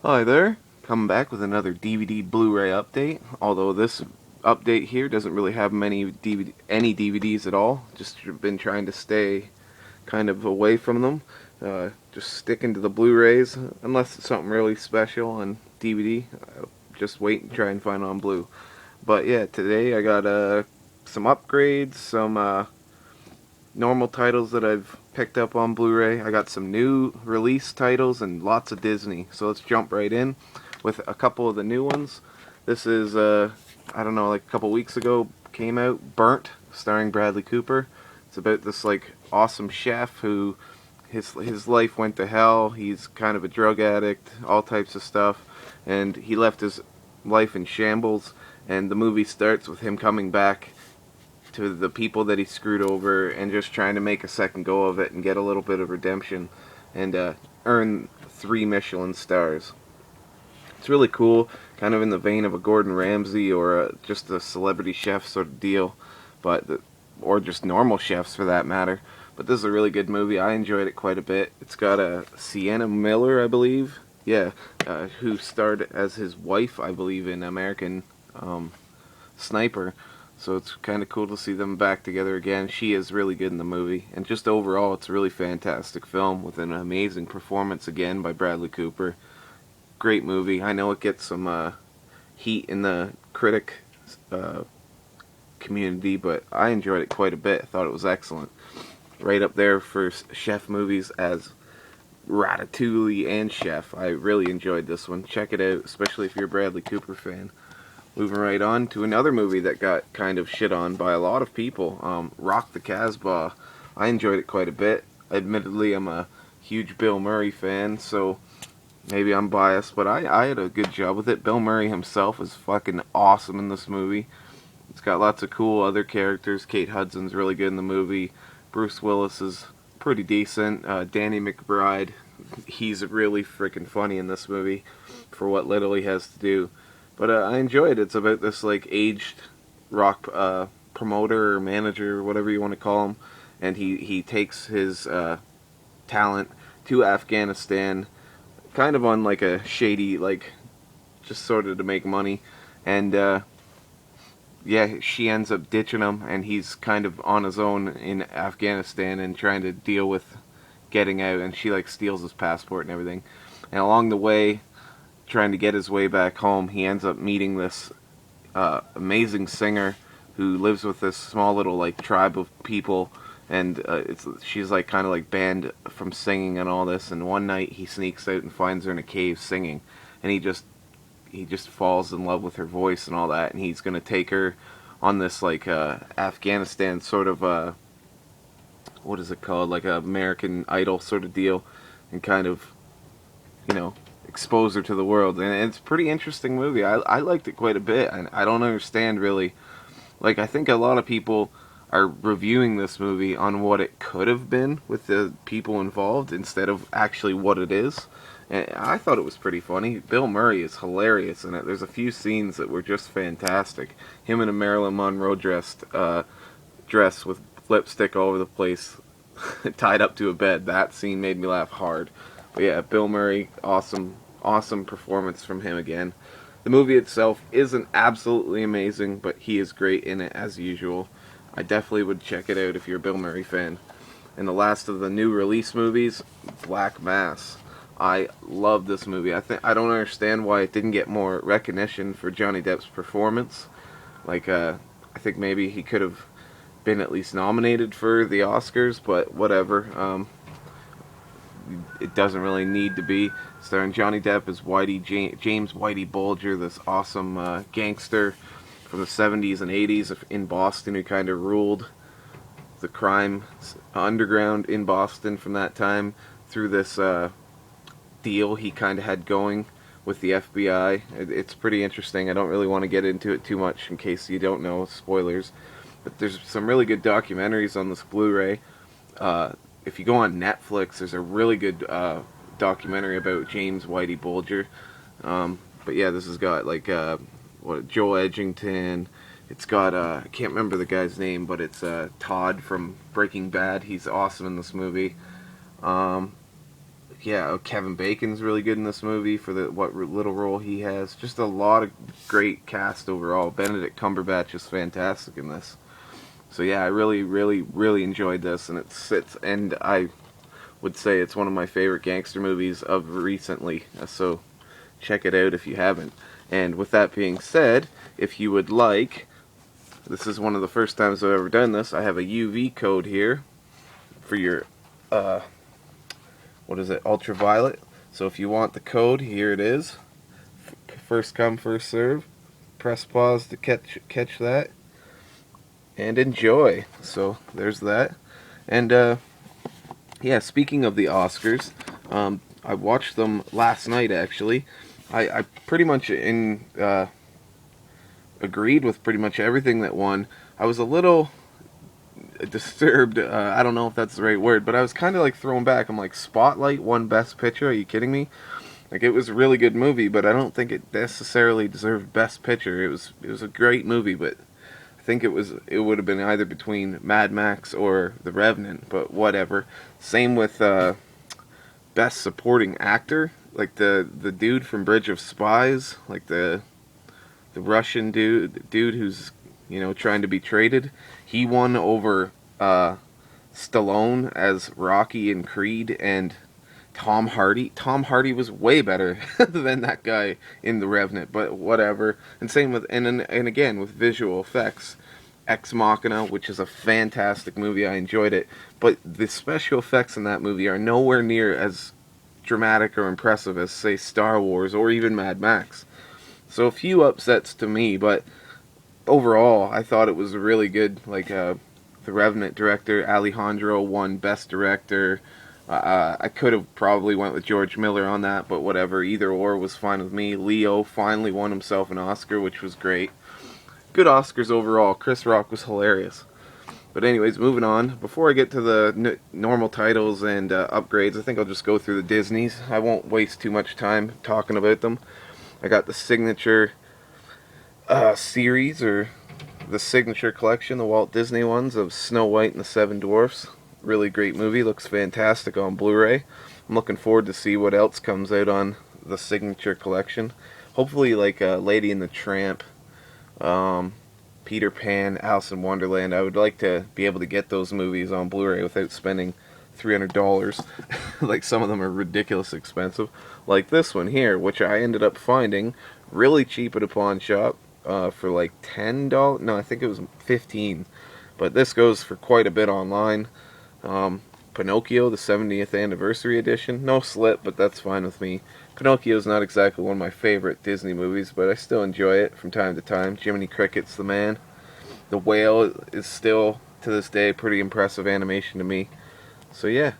Hi there, coming back with another DVD Blu-ray update. Although this update here doesn't really have any DVDs at all. Just been trying to stay kind of away from them. Just sticking to the Blu-rays unless it's something really special on DVD. Just wait and try and find it on Blue. But yeah, today I got some upgrades, some normal titles that I've picked up on Blu-ray. I got some new release titles and lots of Disney. So let's jump right in with a couple of the new ones. This is I don't know, like a couple weeks ago came out, Burnt, starring Bradley Cooper. It's about this like awesome chef who his life went to hell. He's kind of a drug addict, all types of stuff, and he left his life in shambles. And the movie starts with him coming back to the people that he screwed over and just trying to make a second go of it and get a little bit of redemption and earn 3 Michelin stars. It's really cool, kind of in the vein of a Gordon Ramsay or just a celebrity chef sort of deal, or just normal chefs for that matter. But this is a really good movie. I enjoyed it quite a bit. It's got a Sienna Miller, I believe, yeah, who starred as his wife, I believe, in American Sniper. So it's kind of cool to see them back together again. She is really good in the movie. And just overall, it's a really fantastic film with an amazing performance again by Bradley Cooper. Great movie. I know it gets some heat in the critic uh, community, but I enjoyed it quite a bit. I thought it was excellent. Right up there for chef movies as Ratatouille and Chef. I really enjoyed this one. Check it out, especially if you're a Bradley Cooper fan. Moving right on to another movie that got kind of shit on by a lot of people, Rock the Casbah. I enjoyed it quite a bit. Admittedly, I'm a huge Bill Murray fan, so maybe I'm biased, but I had a good job with it. Bill Murray himself is fucking awesome in this movie. It's got lots of cool other characters. Kate Hudson's really good in the movie. Bruce Willis is pretty decent. Danny McBride, he's really freaking funny in this movie for what little he has to do. But I enjoyed it. It's about this like aged rock promoter or manager, or whatever you want to call him, and he takes his talent to Afghanistan, kind of on like a shady, like just sort of to make money, and yeah, she ends up ditching him, and he's kind of on his own in Afghanistan and trying to deal with getting out, and she like steals his passport and everything, and along the way trying to get his way back home, he ends up meeting this amazing singer who lives with this small little like tribe of people, and she's like kind of like banned from singing and all this. And one night he sneaks out and finds her in a cave singing, and he just falls in love with her voice and all that. And he's gonna take her on this like Afghanistan sort of what is it called, like a American Idol sort of deal, and kind of you know expose her to the world. And it's a pretty interesting movie. I liked it quite a bit, and I don't understand really. Like, I think a lot of people are reviewing this movie on what it could have been with the people involved instead of actually what it is. And I thought it was pretty funny. Bill Murray is hilarious in it. There's a few scenes that were just fantastic. Him in a Marilyn Monroe dress with lipstick all over the place, tied up to a bed. That scene made me laugh hard. But yeah, Bill Murray, awesome performance from him again. The movie itself isn't absolutely amazing, but he is great in it as usual. I definitely would check it out if you're a Bill Murray fan. And the last of the new release movies, Black Mass. I love this movie. I don't understand why it didn't get more recognition for Johnny Depp's performance. Like I think maybe he could have been at least nominated for the Oscars, but whatever. It doesn't really need to be. Starring Johnny Depp as James Whitey Bulger, this awesome gangster from the 70s and 80s in Boston who kind of ruled the crime underground in Boston from that time through this deal he kind of had going with the FBI. It's pretty interesting. I don't really want to get into it too much in case you don't know, spoilers. But there's some really good documentaries on this Blu-ray. If you go on Netflix, there's a really good documentary about James Whitey Bulger. But yeah, this has got like Joel Edgerton. It's got I can't remember the guy's name, but it's Todd from Breaking Bad. He's awesome in this movie. Yeah, Kevin Bacon's really good in this movie for the what little role he has. Just a lot of great cast overall. Benedict Cumberbatch is fantastic in this. So yeah, I really, really, really enjoyed this, and and I would say it's one of my favorite gangster movies of recently. So check it out if you haven't. And with that being said, if you would like, this is one of the first times I've ever done this. I have a UV code here for your what is it, ultraviolet. So if you want the code, here it is. First come, first serve. Press pause to catch that, and enjoy. So there's that. And yeah, speaking of the Oscars, I watched them last night actually. I pretty much agreed with pretty much everything that won. I was a little disturbed. I don't know if that's the right word, but I was kind of like thrown back. I'm like, Spotlight won Best Picture? Are you kidding me? Like, it was a really good movie, but I don't think it necessarily deserved Best Picture. It was a great movie, but I think it would have been either between Mad Max or The Revenant, but whatever. Same with Best Supporting Actor, like the dude from Bridge of Spies, like the Russian dude who's, you know, trying to be traded. He won over Stallone as Rocky and Creed, and Tom Hardy. Tom Hardy was way better than that guy in The Revenant, but whatever. And same with, and again with visual effects. Ex Machina, which is a fantastic movie. I enjoyed it, but the special effects in that movie are nowhere near as dramatic or impressive as, say, Star Wars or even Mad Max. So a few upsets to me, but overall, I thought it was really good. Like, The Revenant director Alejandro won Best Director. I could have probably went with George Miller on that, but whatever. Either or was fine with me. Leo finally won himself an Oscar, which was great. Good Oscars overall. Chris Rock was hilarious. But anyways, moving on. Before I get to the normal titles and upgrades, I think I'll just go through the Disneys. I won't waste too much time talking about them. I got the signature series, or the signature collection, the Walt Disney ones, of Snow White and the Seven Dwarfs. Really great movie. Looks fantastic on Blu-ray. I'm looking forward to see what else comes out on the signature collection. Hopefully, like Lady and the Tramp, Peter Pan, Alice in Wonderland. I would like to be able to get those movies on Blu-ray without spending $300. Like, some of them are ridiculously expensive. Like this one here, which I ended up finding really cheap at a pawn shop for like $10. No, I think it was $15. But this goes for quite a bit online. Pinocchio, the 70th anniversary edition. No slip, but that's fine with me. Pinocchio's not exactly one of my favorite Disney movies, but I still enjoy it from time to time. Jiminy Cricket's the man. The Whale is still, to this day, pretty impressive animation to me. So yeah,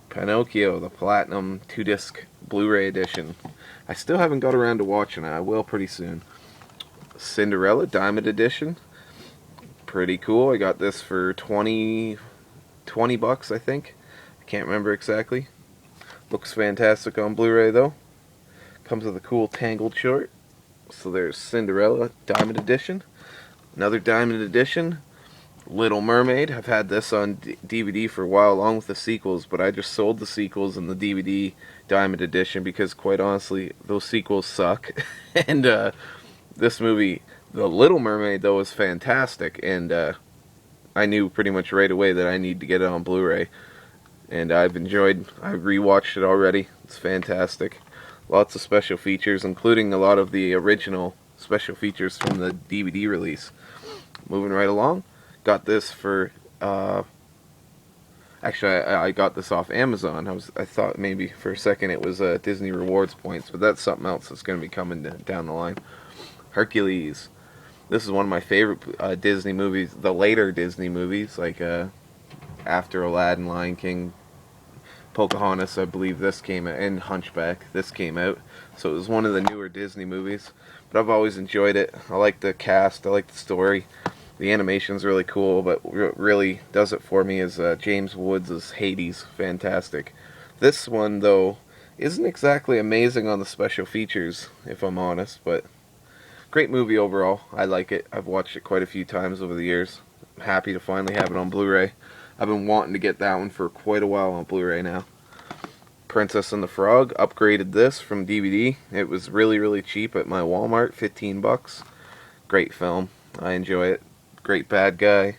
Pinocchio, the Platinum 2-disc Blu-ray edition. I still haven't got around to watching it. I will pretty soon. Cinderella Diamond Edition. Pretty cool. I got this for 20 bucks, I think. I can't remember exactly. Looks fantastic on Blu-ray though. Comes with a cool Tangled short. So there's Cinderella Diamond Edition. Another Diamond Edition, Little Mermaid. I've had this on DVD for a while along with the sequels, but I just sold the sequels and the DVD Diamond Edition because, quite honestly, those sequels suck. And this movie, The Little Mermaid, though, is fantastic, and I knew pretty much right away that I need to get it on Blu-ray. And I've rewatched it already. It's fantastic. Lots of special features, including a lot of the original special features from the DVD release. Moving right along, got this for, actually I got this off Amazon. I thought maybe for a second it was Disney Rewards points, but that's something else that's going to be coming down the line. Hercules. This is one of my favorite Disney movies, the later Disney movies, like after Aladdin, Lion King, Pocahontas, I believe this came out, and Hunchback, this came out. So it was one of the newer Disney movies, but I've always enjoyed it. I like the cast, I like the story. The animation's really cool, but what really does it for me is James Woods' Hades. Fantastic. This one, though, isn't exactly amazing on the special features, if I'm honest, but great movie overall. I like it. I've watched it quite a few times over the years. I'm happy to finally have it on Blu-ray. I've been wanting to get that one for quite a while on Blu-ray now. Princess and the Frog. Upgraded this from DVD. It was really, really cheap at my Walmart, 15 bucks. Great film. I enjoy it. Great bad guy.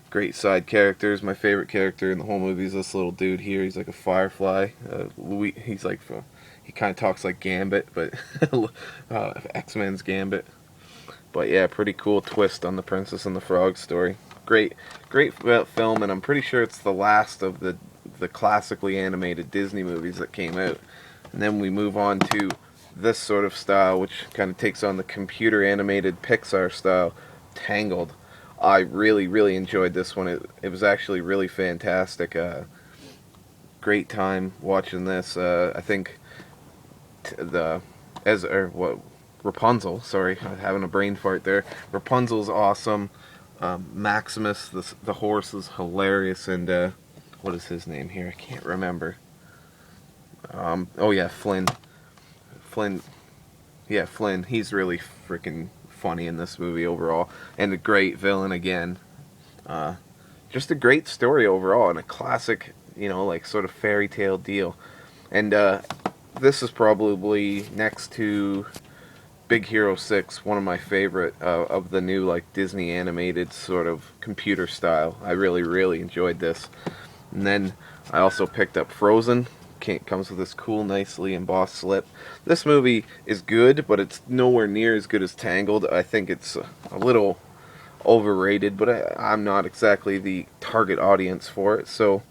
Great side characters. My favorite character in the whole movie is this little dude here. He's like a firefly. He's like, he kind of talks like Gambit, but X-Men's Gambit. But yeah, pretty cool twist on the Princess and the Frog story. Great film, and I'm pretty sure it's the last of the classically animated Disney movies that came out. And then we move on to this sort of style, which kind of takes on the computer animated Pixar style, Tangled. I really, really enjoyed this one. It was actually really fantastic. Great time watching this. I think Rapunzel. Sorry, I'm having a brain fart there. Rapunzel's awesome. Maximus, the horse, is hilarious, and what is his name here? I can't remember. Oh yeah, Flynn. Yeah, Flynn. He's really freaking funny in this movie overall, and a great villain again. Just a great story overall, and a classic, like sort of fairy tale deal. And this is probably next to Big Hero 6, one of my favorite of the new like Disney animated sort of computer style. I really, really enjoyed this. And then I also picked up Frozen. Comes with this cool, nicely embossed slip. This movie is good, but it's nowhere near as good as Tangled. I think it's a little overrated, but I'm not exactly the target audience for it, so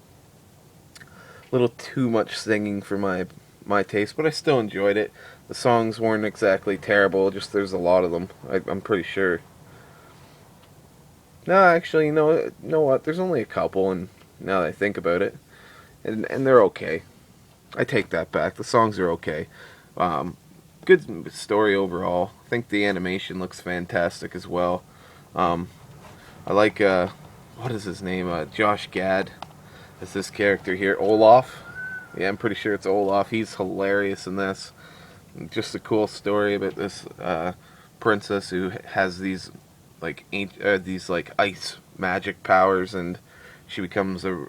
a little too much singing for my taste, but I still enjoyed it. The songs weren't exactly terrible, just there's a lot of them, I'm pretty sure. No, actually, you know what, there's only a couple, and now that I think about it, and they're okay. I take that back. The songs are okay. Good story overall. I think the animation looks fantastic as well. I like, what is his name? Josh Gad is this character here. Olaf. Yeah, I'm pretty sure it's Olaf. He's hilarious in this. Just a cool story about this princess who has these ice magic powers, and she becomes a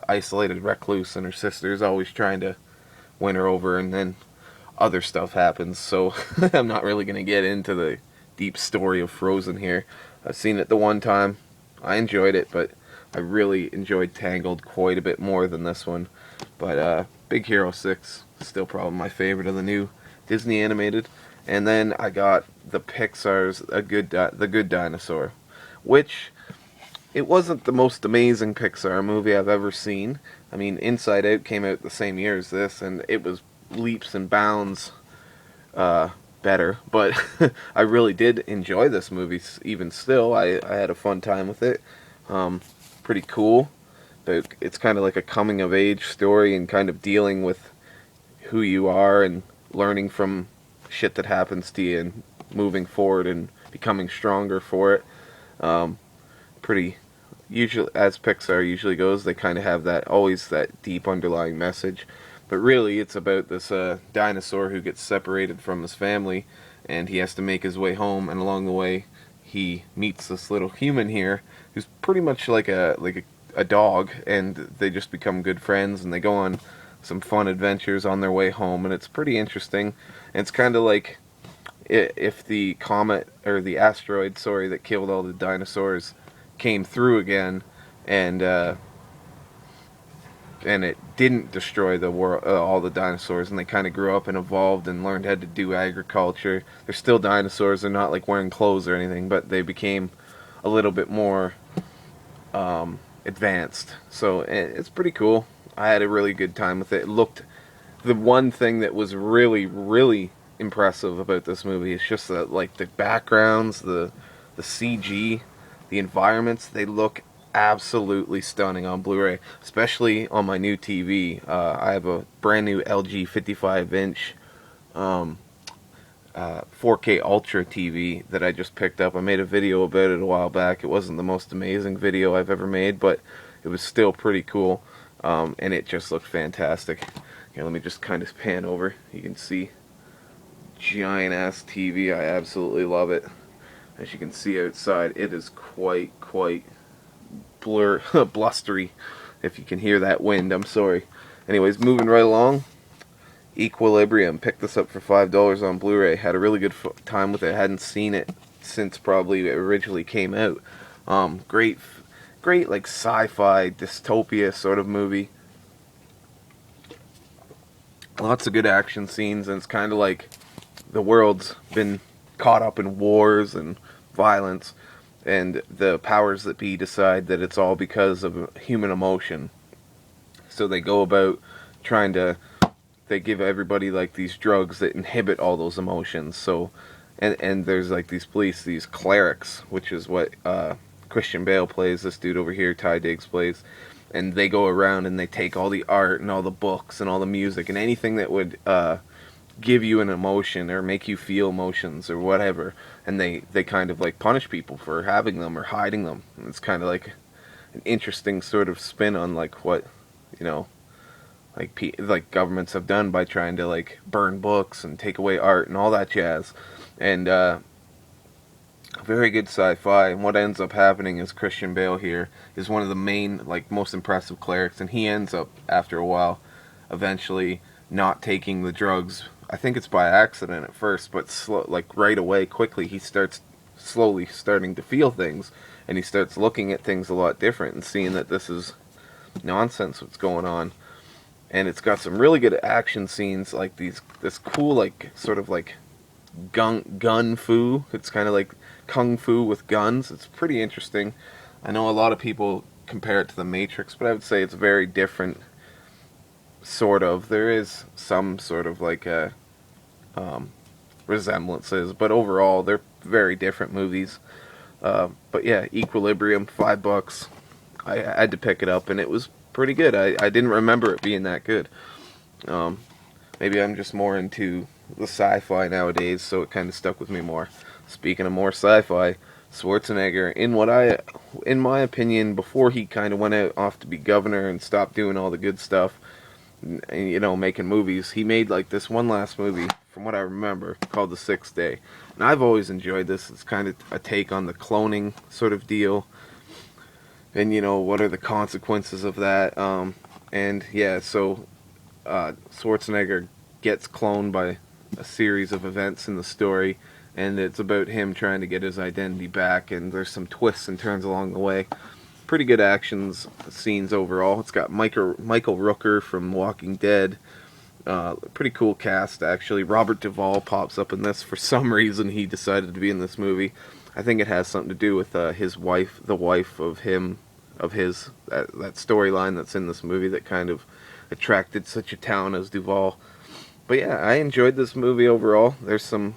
isolated recluse, and her sister's always trying to win her over, and then other stuff happens, so I'm not really going to get into the deep story of Frozen here. I've seen it the one time. I enjoyed it, but I really enjoyed Tangled quite a bit more than this one. But Big Hero 6 still probably my favorite of the new Disney animated. And then I got the Pixar's The Good Dinosaur, which it wasn't the most amazing Pixar movie I've ever seen. I mean, Inside Out came out the same year as this, and it was leaps and bounds better. But I really did enjoy this movie even still. I had a fun time with it. Pretty cool. But it's kind of like a coming-of-age story and kind of dealing with who you are and learning from shit that happens to you and moving forward and becoming stronger for it. Pretty usually, as Pixar usually goes, they kind of have always that deep underlying message. But really, it's about this dinosaur who gets separated from his family, and he has to make his way home. And along the way, he meets this little human here, who's pretty much like a dog, and they just become good friends, and they go on some fun adventures on their way home. And it's pretty interesting. And it's kind of like if the comet or the asteroid, that killed all the dinosaurs came through again, and it didn't destroy the world, all the dinosaurs, and they kind of grew up and evolved and learned how to do agriculture. They're still dinosaurs. They're not like wearing clothes or anything, but they became a little bit more advanced. So it's pretty cool. I had a really good time with it. The one thing that was really, really impressive about this movie is just that, like, the backgrounds, the CG, the environments, they look absolutely stunning on Blu-ray, especially on my new TV. I have a brand new LG 55-inch 4K Ultra TV that I just picked up. I made a video about it a while back. It wasn't the most amazing video I've ever made, but it was still pretty cool, and it just looked fantastic. Here, let me just kind of pan over. You can see giant ass TV. I absolutely love it. As you can see outside, it is quite blustery. If you can hear that wind, I'm sorry. Anyways, moving right along. Equilibrium. Picked this up for $5 on Blu-ray. Had a really good time with it. Hadn't seen it since probably it originally came out. Great like sci-fi dystopia sort of movie. Lots of good action scenes, and it's kind of like the world's been caught up in wars and violence, and the powers that be decide that it's all because of human emotion. So they go about trying to, they give everybody like these drugs that inhibit all those emotions. So, and there's like these police, these clerics, which is what Christian Bale plays, this dude over here, Ty Diggs plays, and they go around and they take all the art and all the books and all the music and anything that would give you an emotion or make you feel emotions or whatever, and they kind of like punish people for having them or hiding them. And it's kind of like an interesting sort of spin on like what, you know, like governments have done by trying to like burn books and take away art and all that jazz. And very good sci-fi. And what ends up happening is Christian Bale here is one of the main, like, most impressive clerics, and he ends up after a while eventually not taking the drugs. I think it's by accident at first, but like right away, quickly, he starts slowly starting to feel things, and he starts looking at things a lot different and seeing that this is nonsense what's going on. And it's got some really good action scenes, like this cool, like, sort of like gun fu. It's kind of like kung fu with guns. It's pretty interesting. I know a lot of people compare it to The Matrix, but I would say it's very different, sort of. There is some sort of like resemblances, but overall they're very different movies. But yeah, Equilibrium, $5. I had to pick it up, and it was pretty good. I didn't remember it being that good. Maybe I'm just more into the sci-fi nowadays, so it kind of stuck with me more. Speaking of more sci-fi, Schwarzenegger, in my opinion, before he kind of went out off to be governor and stopped doing all the good stuff, you know, making movies, he made like this one last movie, from what I remember, called The Sixth Day. And I've always enjoyed this. It's kind of a take on the cloning sort of deal, and you know, what are the consequences of that. And yeah, so Schwarzenegger gets cloned by a series of events in the story, and it's about him trying to get his identity back, and there's some twists and turns along the way. Pretty good scenes overall. It's got Michael Rooker from Walking Dead. Pretty cool cast, actually. Robert Duvall pops up in this. For some reason, he decided to be in this movie. I think it has something to do with his wife, the wife of his, that storyline that's in this movie that kind of attracted such a talent as Duvall. But yeah, I enjoyed this movie overall. There's some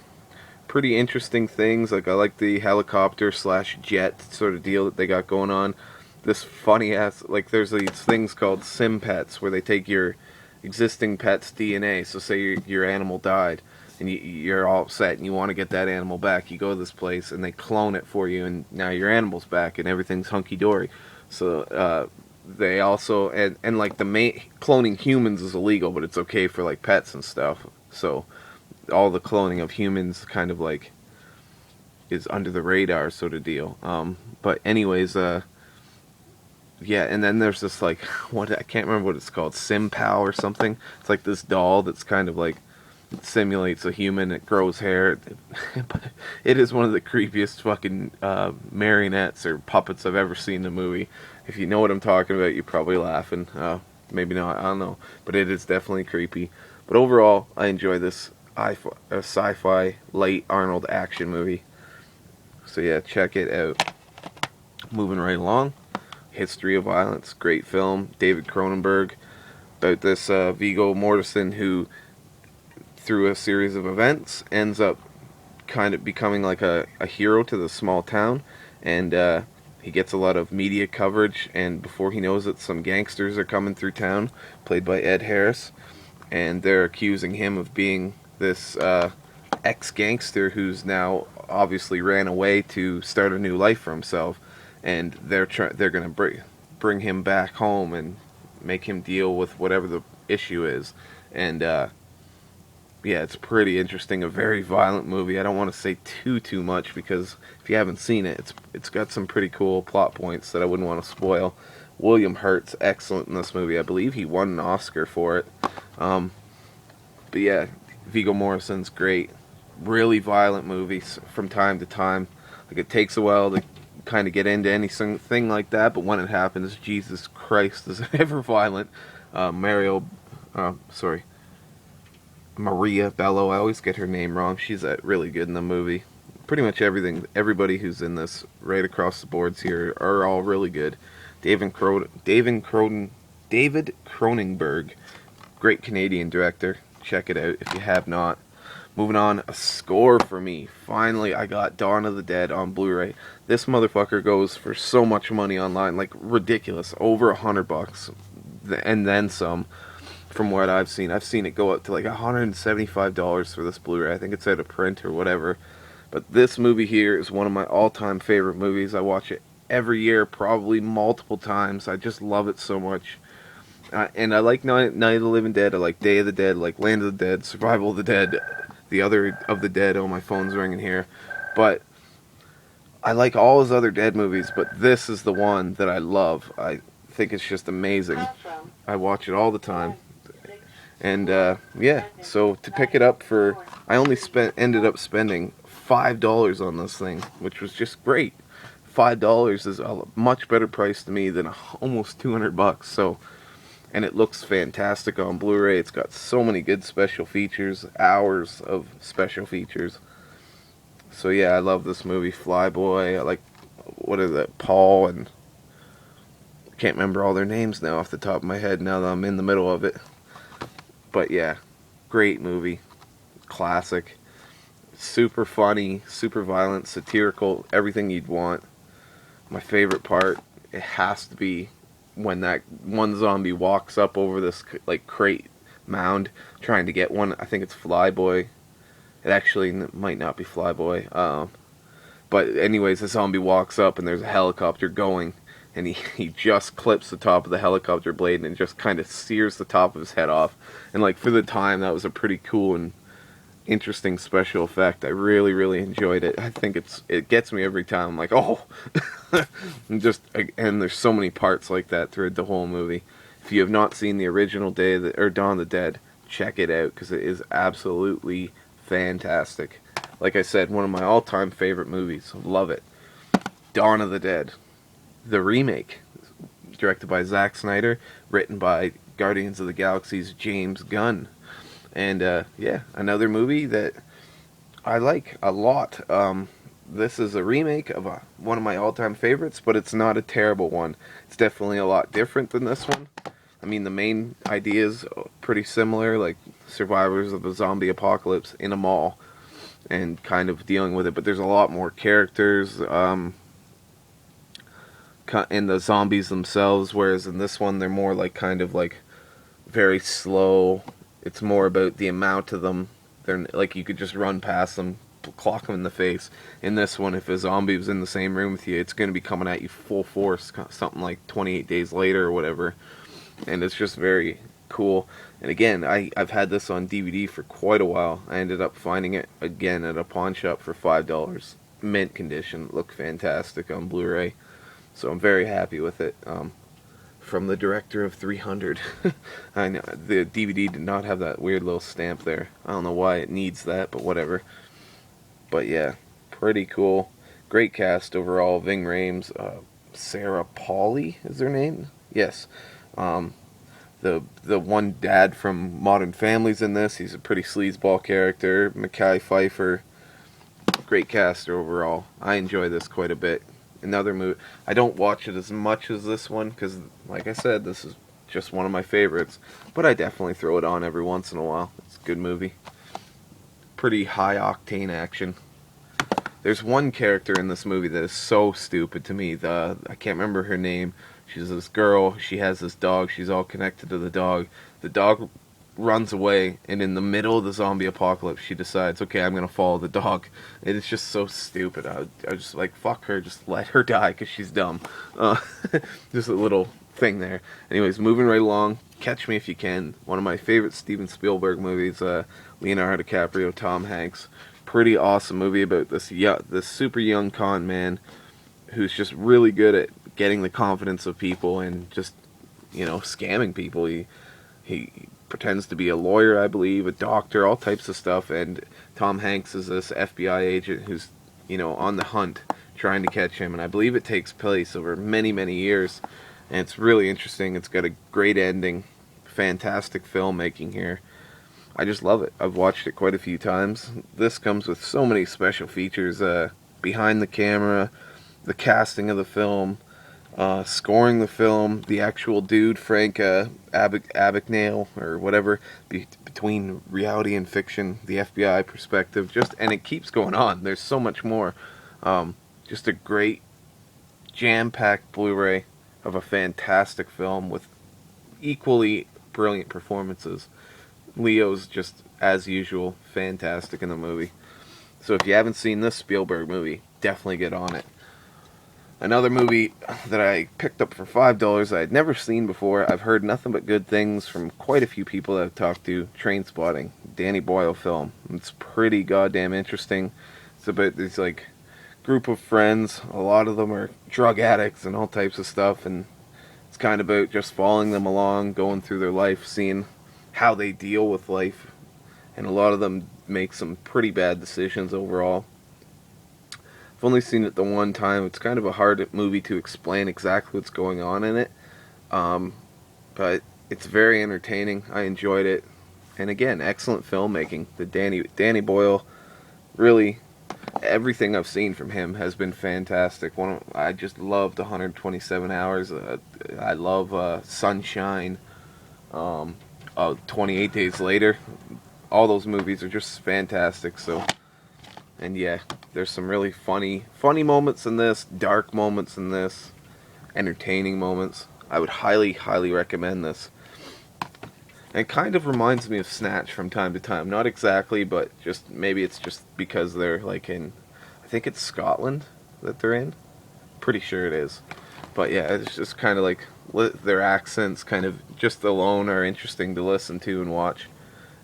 pretty interesting things. Like, I like the helicopter / jet sort of deal that they got going on. This funny ass, like, there's these things called sim pets where they take your existing pet's DNA. So say your animal died and you're all upset and you want to get that animal back. You go to this place and they clone it for you, and now your animal's back and everything's hunky-dory. So they also, and like cloning humans is illegal, but it's okay for like pets and stuff. So all the cloning of humans kind of like is under the radar sort of deal. But anyways, yeah, and then there's this like, I can't remember what it's called, SimPal or something. It's like this doll that's kind of like, it simulates a human. It grows hair. It is one of the creepiest fucking marionettes or puppets I've ever seen in a movie. If you know what I'm talking about, you're probably laughing. Maybe not, I don't know. But it is definitely creepy. But overall, I enjoy this sci-fi late Arnold action movie. So yeah, check it out. Moving right along. History of Violence, great film. David Cronenberg, about this Viggo Mortensen who, through a series of events, ends up kind of becoming like a hero to the small town, and he gets a lot of media coverage, and before he knows it, some gangsters are coming through town, played by Ed Harris, and they're accusing him of being this ex-gangster who's now obviously ran away to start a new life for himself, and they're going to bring him back home and make him deal with whatever the issue is. And yeah, it's pretty interesting. A very violent movie. I don't want to say too much, because if you haven't seen it, it's got some pretty cool plot points that I wouldn't want to spoil. William Hurt's excellent in this movie. I believe he won an Oscar for it. But yeah, Viggo Mortensen's great. Really violent movies from time to time. Like, it takes a while to kind of get into anything like that, but when it happens, Jesus Christ, is it ever violent. Mario, sorry, Maria Bello. I always get her name wrong. She's really good in the movie. Pretty much everybody who's in this, right across the boards here, are all really good. David Cronenberg, great Canadian director. Check it out if you have not. Moving on, a score for me. Finally, I got Dawn of the Dead on Blu-ray. This motherfucker goes for so much money online, like ridiculous, over $100, and then some. From what I've seen it go up to like $175 for this Blu-ray. I think it's out of print or whatever. But this movie here is one of my all-time favorite movies. I watch it every year, probably multiple times. I just love it so much. And I like Night of the Living Dead. I like Day of the Dead. I like Land of the Dead, Survival of the Dead, The Other of the Dead. Oh, my phone's ringing here. But I like all his other Dead movies, but this is the one that I love. I think it's just amazing. I watch it all the time. And yeah, so to pick it up for, I only ended up spending $5 on this thing, which was just great. $5 is a much better price to me than almost $200. So, and it looks fantastic on Blu-ray. It's got so many good special features, hours of special features. So yeah, I love this movie, Flyboy. I like, what is it, Paul, and I can't remember all their names now off the top of my head now that I'm in the middle of it. But yeah, great movie, classic, super funny, super violent, satirical, everything you'd want. My favorite part, it has to be when that one zombie walks up over this like crate mound trying to get one. I think it's Flyboy. It actually might not be Flyboy. But anyways, the zombie walks up and there's a helicopter going. And he just clips the top of the helicopter blade and just kind of sears the top of his head off. And like, for the time, that was a pretty cool and interesting special effect. I really, really enjoyed it. I think it gets me every time. I'm like, oh! and there's so many parts like that throughout the whole movie. If you have not seen the original Dawn of the Dead, check it out, because it is absolutely fantastic. Like I said, one of my all-time favorite movies. Love it. Dawn of the Dead. The remake, directed by Zack Snyder, written by Guardians of the Galaxy's James Gunn. And yeah, another movie that I like a lot. This is a remake of one of my all-time favorites, but it's not a terrible one. It's definitely a lot different than this one. I mean, the main idea is pretty similar, like survivors of a zombie apocalypse in a mall and kind of dealing with it, but there's a lot more characters in the zombies themselves, whereas in this one they're more like kind of like very slow. It's more about the amount of them. They're like, you could just run past them, clock them in the face. In this one, if a zombie was in the same room with you, it's going to be coming at you full force, something like 28 days later or whatever. And it's just very cool. And again, I've had this on DVD for quite a while. I ended up finding it again at a pawn shop for $5. Mint condition. Looked fantastic on Blu-ray. So I'm very happy with it. From the director of 300. I know the DVD did not have that weird little stamp there. I don't know why it needs that, but whatever. But yeah, pretty cool. Great cast overall. Ving Rhames, Sarah Polley is her name? Yes. The one dad from Modern Family's in this. He's a pretty sleazeball character. Mekhi Phifer. Great cast overall. I enjoy this quite a bit. Another movie. I don't watch it as much as this one because, like I said, this is just one of my favorites. But I definitely throw it on every once in a while. It's a good movie. Pretty high octane action. There's one character in this movie that is so stupid to me. I can't remember her name. She's this girl. She has this dog. She's all connected to the dog. The dog runs away, and in the middle of the zombie apocalypse, she decides, okay, I'm going to follow the dog. And it's just so stupid. I was just like, fuck her, just let her die, because she's dumb. Just a little thing there. Anyways, moving right along, Catch Me If You Can. One of my favorite Steven Spielberg movies, Leonardo DiCaprio, Tom Hanks. Pretty awesome movie about this super young con man who's just really good at getting the confidence of people and just, scamming people. He pretends to be a lawyer, I believe, a doctor, all types of stuff, and Tom Hanks is this FBI agent who's, on the hunt, trying to catch him, and I believe it takes place over many, many years, and it's really interesting. It's got a great ending, fantastic filmmaking here. I just love it. I've watched it quite a few times. This comes with so many special features, behind the camera, the casting of the film, scoring the film, the actual dude, Frank Abagnale, or whatever, between reality and fiction, the FBI perspective, and it keeps going on. There's so much more. Just a great, jam-packed Blu-ray of a fantastic film with equally brilliant performances. Leo's just, as usual, fantastic in the movie. So if you haven't seen this Spielberg movie, definitely get on it. Another movie that I picked up for $5 I had never seen before. I've heard nothing but good things from quite a few people that I've talked to. Trainspotting, Danny Boyle film. It's pretty goddamn interesting. It's about this group of friends. A lot of them are drug addicts and all types of stuff, and it's kind of about just following them along, going through their life, seeing how they deal with life, and a lot of them make some pretty bad decisions overall. I've only seen it the one time. It's kind of a hard movie to explain exactly what's going on in it, but it's very entertaining. I enjoyed it, and again, excellent filmmaking. The Danny Boyle, really, everything I've seen from him has been fantastic. I just loved 127 Hours. I love Sunshine. 28 Days Later. All those movies are just fantastic. So, and yeah, there's some really funny moments in this, dark moments in this, entertaining moments. I would highly, highly recommend this. And it kind of reminds me of Snatch from time to time. Not exactly, but maybe it's just because they're in, I think it's Scotland that they're in. Pretty sure it is. But yeah, it's just kind of their accents kind of just alone are interesting to listen to and watch.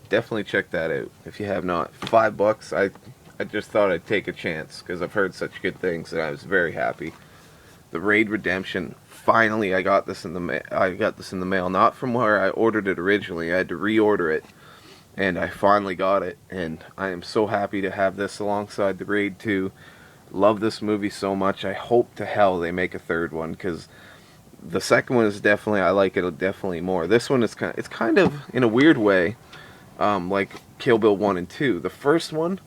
Definitely check that out if you have not. $5. I just thought I'd take a chance because I've heard such good things and I was very happy. The Raid Redemption. Finally, I got this in the mail. Not from where I ordered it originally. I had to reorder it, and I finally got it. And I am so happy to have this alongside the Raid 2. Love this movie so much. I hope to hell they make a third one, because the second one is definitely, I like it definitely more. This one is kind of in a weird way, like Kill Bill 1 and 2. The first one,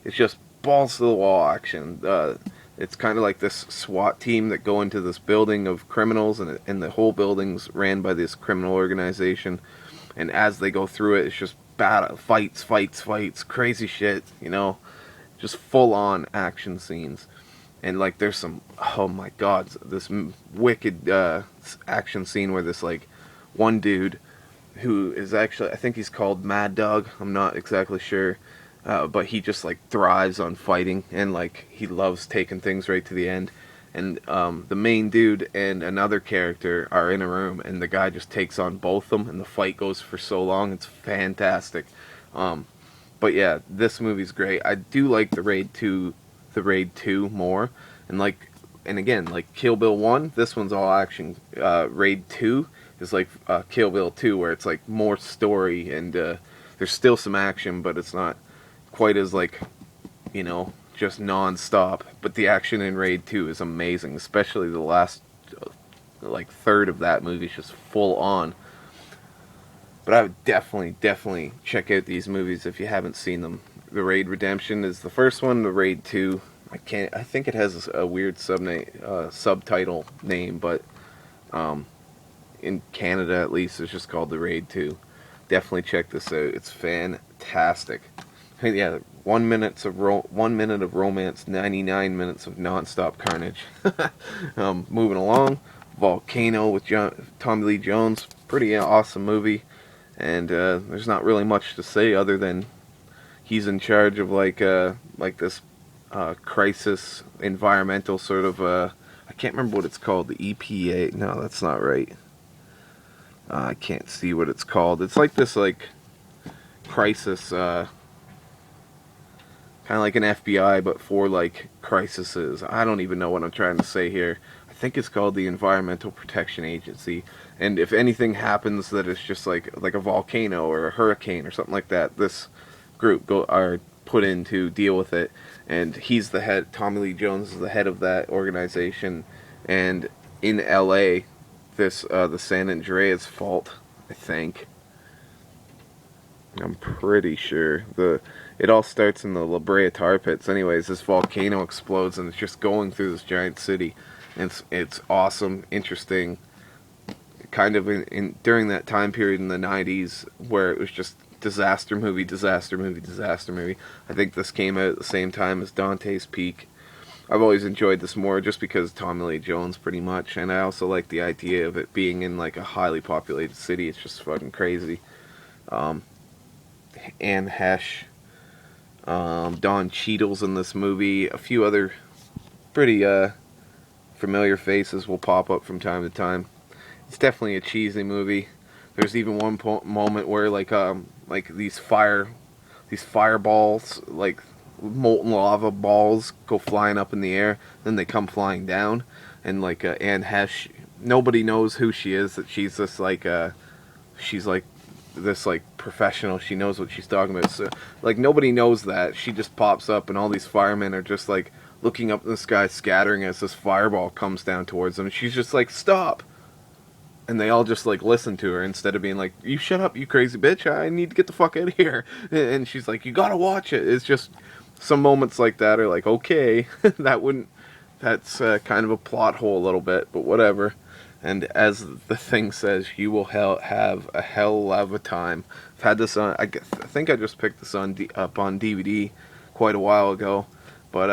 it's just balls to the wall action. It's kind of like this SWAT team that go into this building of criminals, and the whole building's ran by this criminal organization. And as they go through it, it's just fights, crazy shit, just full-on action scenes. And there's some, oh my god, this wicked action scene where this one dude who is actually, I think he's called Mad Dog, I'm not exactly sure, but he just thrives on fighting, and he loves taking things right to the end. And the main dude and another character are in a room, and the guy just takes on both of them, and the fight goes for so long. It's fantastic. But yeah, this movie's great. I do like the Raid 2 more, and again, Kill Bill 1, this one's all action. Raid 2 is Kill Bill 2, where it's more story, and there's still some action, but it's not quite as just non-stop. But the action in Raid 2 is amazing, especially the last third of that movie is just full on. But I would definitely check out these movies if you haven't seen them. The Raid Redemption is the first one. The Raid 2, I think it has a weird subtitle name, but in Canada at least it's just called The Raid 2. Definitely check this out. It's fantastic. Yeah, 1 minute of romance, 99 minutes of non-stop carnage. Moving along, Volcano with Tommy Lee Jones. Pretty awesome movie. And there's not really much to say other than he's in charge of this crisis environmental sort of I can't remember what it's called. The EPA? No, that's not right. I can't see what it's called. It's this crisis, kind of like an FBI, but for crises. I don't even know what I'm trying to say here. I think it's called the Environmental Protection Agency. And if anything happens that it's just like a volcano or a hurricane or something like that, this group are put in to deal with it. And he's the head. Tommy Lee Jones is the head of that organization. And in L.A., the San Andreas fault, I think. I'm pretty sure it all starts in the La Brea tar pits. Anyways, this volcano explodes and it's just going through this giant city. And it's awesome, interesting. Kind of during that time period in the 90s where it was just disaster movie, disaster movie, disaster movie. I think this came out at the same time as Dante's Peak. I've always enjoyed this more just because Tommy Lee Jones, pretty much, and I also like the idea of it being in like a highly populated city. It's just fucking crazy. Anne Hesh, Don Cheadle's in this movie. A few other pretty familiar faces will pop up from time to time. It's definitely a cheesy movie. There's even one moment where like these fireballs, like molten lava balls, go flying up in the air, then they come flying down, and like Anne Hesh, nobody knows who she is. That she's this professional. She knows what she's talking about. So like nobody knows that. She just pops up, and all these firemen are just like looking up in the sky, scattering as this fireball comes down towards them. And she's just like, stop. And they all just like listen to her instead of being like, you shut up, you crazy bitch, I need to get the fuck out of here. And she's like, you gotta watch it. It's just some moments like that are like, okay, that's kind of a plot hole a little bit, but whatever. And as the thing says, you will have a hell of a time. I've had this on, I think I just picked this up on DVD quite a while ago, but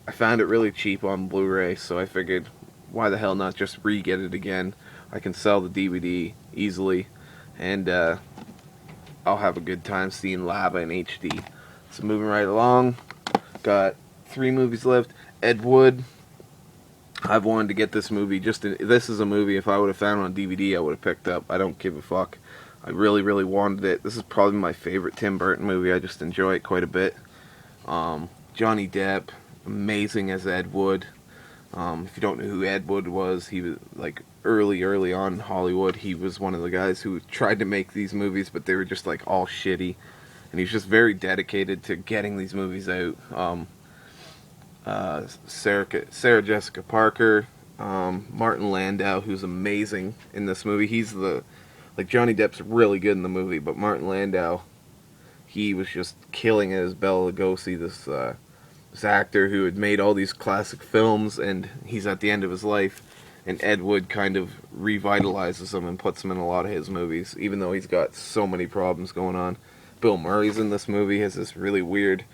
I found it really cheap on Blu-ray, so I figured, why the hell not just re-get it again? I can sell the DVD easily, and I'll have a good time seeing Lava in HD. So moving right along, got 3 movies left. Ed Wood. I've wanted to get this movie. This is a movie, if I would have found it on DVD, I would have picked up. I don't give a fuck. I really, really wanted it. This is probably my favorite Tim Burton movie. I just enjoy it quite a bit. Johnny Depp, amazing as Ed Wood. If you don't know who Ed Wood was, he was like early on in Hollywood. He was one of the guys who tried to make these movies, but they were just like all shitty. And he's just very dedicated to getting these movies out. Sarah Jessica Parker, Martin Landau, who's amazing in this movie. Johnny Depp's really good in the movie, but Martin Landau, he was just killing it as Bela Lugosi, this actor who had made all these classic films, and he's at the end of his life, and Ed Wood kind of revitalizes him and puts him in a lot of his movies, even though he's got so many problems going on. Bill Murray's in this movie, has this really weird,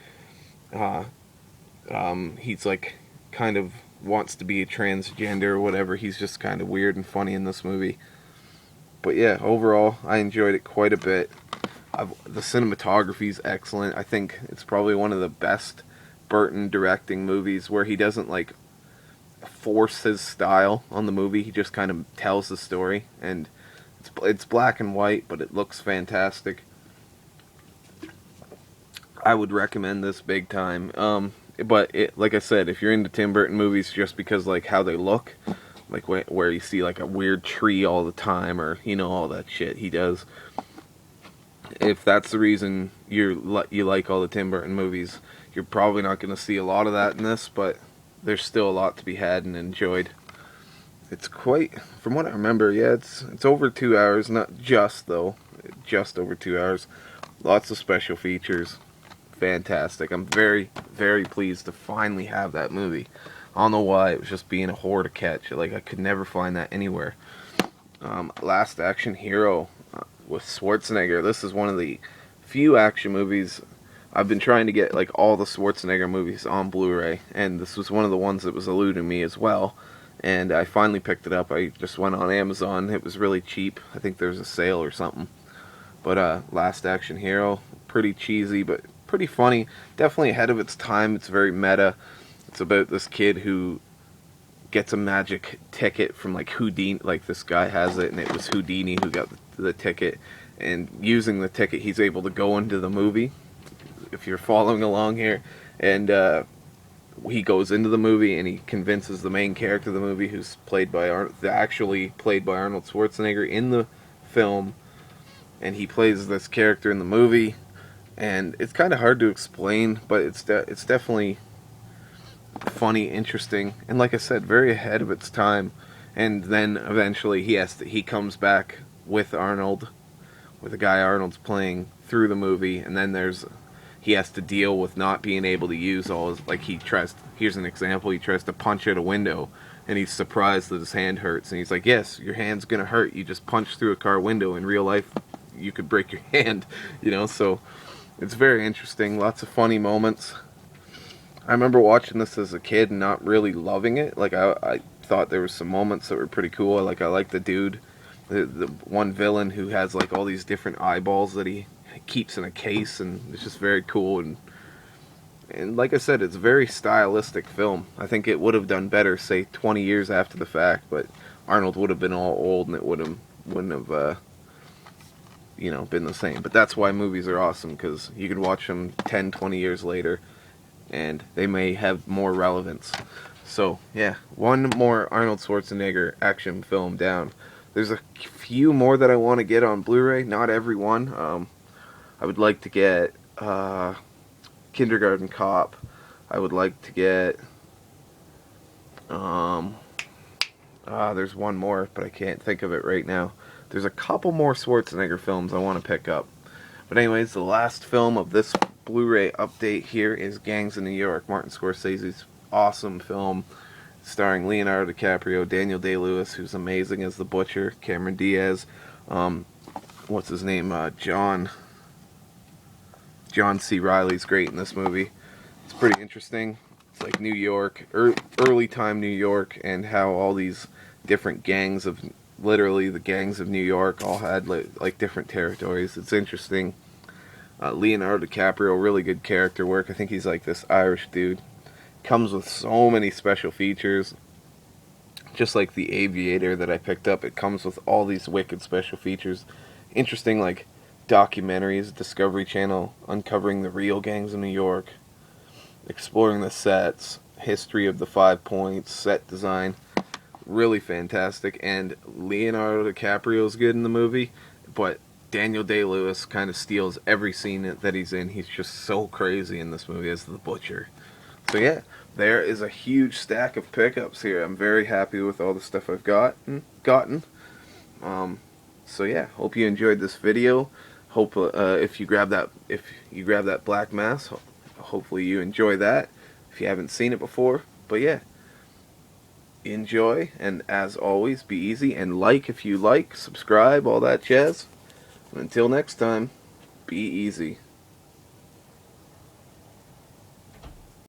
he's like, kind of wants to be a transgender or whatever. He's just kind of weird and funny in this movie. But yeah, overall, I enjoyed it quite a bit. The cinematography is excellent. I think it's probably one of the best Burton directing movies where he doesn't like force his style on the movie. He just kind of tells the story, and it's black and white, but it looks fantastic. I would recommend this big time. But like I said, if you're into Tim Burton movies just because like how they look, like where you see like a weird tree all the time, or all that shit he does, if that's the reason you like all the Tim Burton movies, you're probably not going to see a lot of that in this, but there's still a lot to be had and enjoyed. It's quite, from what I remember, yeah, it's over 2 hours, not just though, just over 2 hours. Lots of special features. Fantastic. I'm very, very pleased to finally have that movie. I don't know why, it was just being a whore to catch. Like, I could never find that anywhere. Last Action Hero with Schwarzenegger. This is one of the few action movies I've been trying to get, like, all the Schwarzenegger movies on Blu-ray, and this was one of the ones that was eluding me as well, and I finally picked it up. I just went on Amazon. It was really cheap. I think there was a sale or something. But Last Action Hero, pretty cheesy, but pretty funny. Definitely ahead of its time. It's very meta. It's about this kid who gets a magic ticket from like Houdini. Like, this guy has it, and it was Houdini who got the ticket. And using the ticket, he's able to go into the movie, if you're following along here. And he goes into the movie and he convinces the main character of the movie, who's played by actually played by Arnold Schwarzenegger in the film, and he plays this character in the movie, and it's kind of hard to explain, but it's definitely funny, interesting, and like I said, very ahead of its time. And then eventually he comes back with Arnold, with the guy Arnold's playing through the movie, and then he has to deal with not being able to use all his, like, here's an example, he tries to punch out a window, and he's surprised that his hand hurts, and he's like, yes, your hand's gonna hurt, you just punched through a car window. In real life, you could break your hand, so it's very interesting, lots of funny moments. I remember watching this as a kid and not really loving it. Like, I thought there were some moments that were pretty cool. I like the dude, the one villain who has like all these different eyeballs that he keeps in a case, and it's just very cool. And like I said, it's a very stylistic film. I think it would have done better, say 20 years after the fact, but Arnold would have been all old, and it wouldn't have been the same. But that's why movies are awesome, because you can watch them 10, 20 years later, and they may have more relevance. So, yeah, one more Arnold Schwarzenegger action film down. There's a few more that I want to get on Blu-ray, not every one. I would like to get Kindergarten Cop. I would like to get there's one more, but I can't think of it right now. There's a couple more Schwarzenegger films I want to pick up. But anyways, the last film of this Blu-ray update here is Gangs of New York, Martin Scorsese's awesome film, starring Leonardo DiCaprio, Daniel Day-Lewis, who's amazing as the Butcher, Cameron Diaz, what's his name, John C. Reilly's great in this movie. It's pretty interesting. It's like New York, early time New York, and how all these different gangs of, literally the gangs of New York, all had like different territories. It's interesting. Leonardo DiCaprio, really good character work. I think he's like this Irish dude. Comes with so many special features. Just like The Aviator that I picked up, it comes with all these wicked special features. Interesting, like, documentaries, Discovery Channel, uncovering the real gangs of New York, exploring the sets, history of the 5 Points, set design. Really fantastic. And Leonardo DiCaprio's good in the movie, but Daniel Day-Lewis kind of steals every scene that he's in. He's just so crazy in this movie as the Butcher. So yeah, there is a huge stack of pickups here. I'm very happy with all the stuff I've gotten. So yeah, hope you enjoyed this video. Hope if you grab that Black Mass, hopefully you enjoy that. If you haven't seen it before, but yeah, enjoy, and as always, be easy, and like if you like, subscribe, all that jazz. And until next time, be easy.